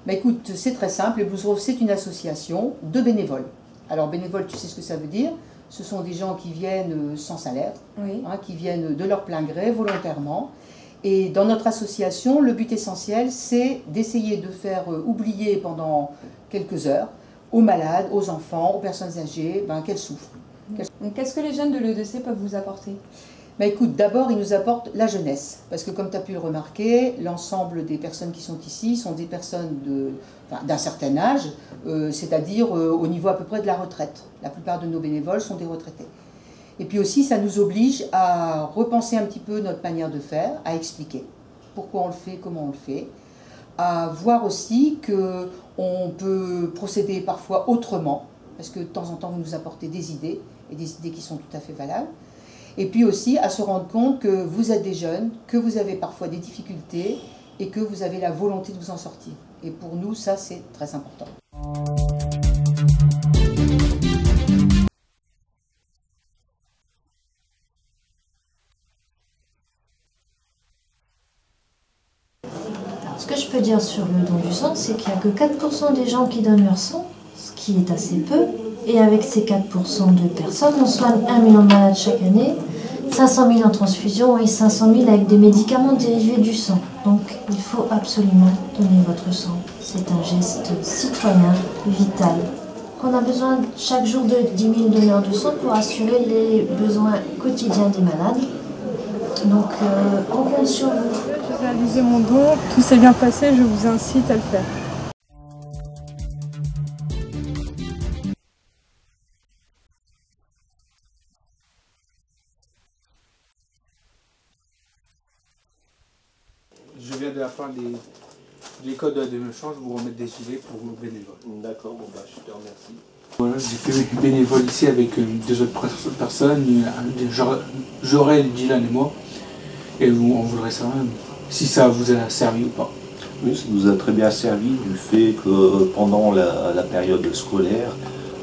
Bah écoute, c'est très simple, les Blues Roses, c'est une association de bénévoles. Alors bénévoles, tu sais ce que ça veut dire? Ce sont des gens qui viennent sans salaire, Oui. qui viennent de leur plein gré, volontairement. Et dans notre association, le but essentiel, c'est d'essayer de faire oublier pendant quelques heures aux malades, aux enfants, aux personnes âgées, qu'elles souffrent. Donc qu'est-ce que les jeunes de l'EDC peuvent vous apporter? Bah écoute, d'abord, ils nous apportent la jeunesse. Parce que comme tu as pu le remarquer, l'ensemble des personnes qui sont ici sont des personnes d'un certain âge, c'est-à-dire au niveau à peu près de la retraite. La plupart de nos bénévoles sont des retraités. Et puis aussi, ça nous oblige à repenser un petit peu notre manière de faire, à expliquer pourquoi on le fait, comment on le fait, à voir aussi qu'on peut procéder parfois autrement, parce que de temps en temps, vous nous apportez des idées, et des idées qui sont tout à fait valables. Et puis aussi à se rendre compte que vous êtes des jeunes, que vous avez parfois des difficultés, et que vous avez la volonté de vous en sortir. Et pour nous, ça, c'est très important. Ce que je peux dire sur le don du sang, c'est qu'il n'y a que 4% des gens qui donnent leur sang, ce qui est assez peu. Et avec ces 4% de personnes, on soigne 1 million de malades chaque année, 500 000 en transfusion et 500 000 avec des médicaments dérivés du sang. Donc il faut absolument donner votre sang. C'est un geste citoyen, vital. On a besoin chaque jour de 10 000 donneurs de sang pour assurer les besoins quotidiens des malades. Donc on compte sur vous. J'ai réalisé mon don, tout s'est bien passé, je vous incite à le faire. Je viens de la part de l'école de la demi-change vous remettre des gilets pour nos bénévoles. D'accord, bon bah je te remercie. Voilà, j'ai fait bénévole ici avec deux autres personnes, Jorel, Dylan et moi. Et on voudrait savoir si ça vous a servi ou pas. Oui, ça nous a très bien servi du fait que pendant la période scolaire,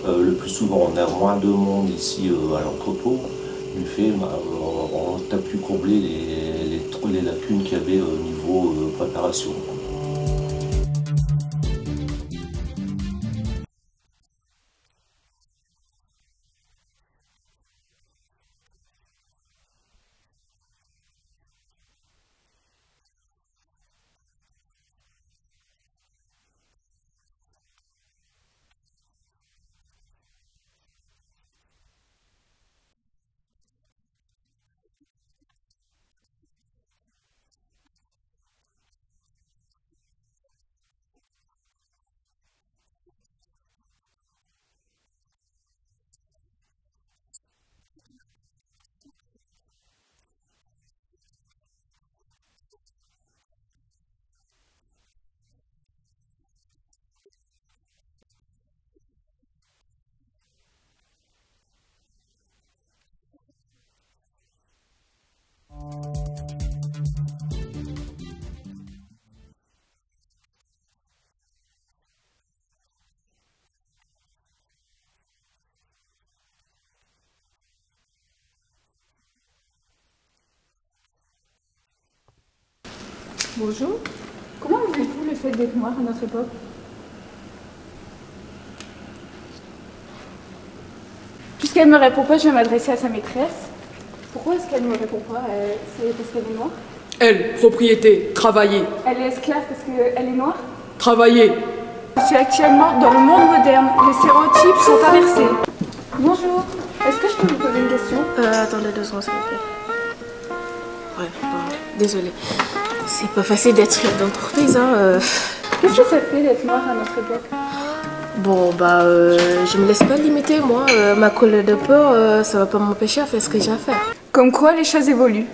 le plus souvent on a moins de monde ici à l'entrepôt. Du fait, on a pu combler les lacunes qu'il y avait au niveau préparation. Bonjour. Comment vivez-vous le fait d'être noir à notre époque? Puisqu'elle ne me répond pas, je vais m'adresser à sa maîtresse. Pourquoi est-ce qu'elle ne me répond pas? C'est parce qu'elle est noire? Elle, propriété, travailler. Elle est esclave parce qu'elle est noire? Travailler. Je suis actuellement dans le monde moderne. Les stéréotypes sont inversés. Bonjour. Est-ce que je peux vous poser une question? Attendez 2 secondes, s'il vous plaît. Ouais, désolée. C'est pas facile d'être chef d'entreprise, hein. Qu'est-ce que ça fait d'être noire à notre époque? Bon, je me laisse pas limiter, moi. Ma couleur de peau, ça va pas m'empêcher à faire ce que j'ai à faire. Comme quoi les choses évoluent.